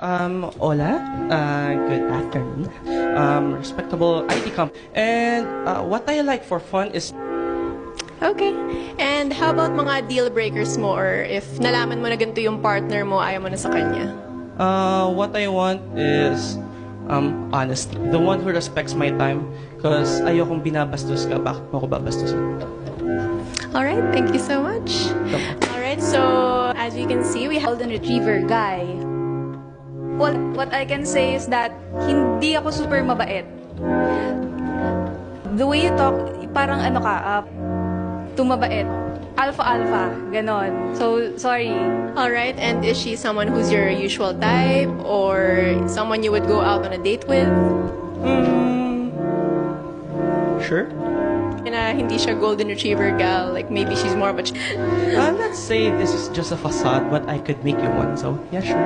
Hola, good afternoon. Respectable IT comp. And what I like for fun is Okay. And how about mga deal breakers mo, or if nalaman mo na ganito yung partner mo, ayaw mo na sa kanya? what I want is honesty. The one who respects my time. Because ayokong binabastos ka, bakit mo ako babastusin? Alright, thank you so much. Alright, so as you can see, we have Golden Retriever guy. Well, what I can say is that hindi ako super mabait. The way you talk, parang ano ka, tumabait. Alpha, ganon. So, sorry. Alright, and is she someone who's your usual type, or someone you would go out on a date with? Sure. Na hindi siya golden retriever gal, like maybe she's more of a Let's say this is just a facade, but I could make you one. So, yeah, sure.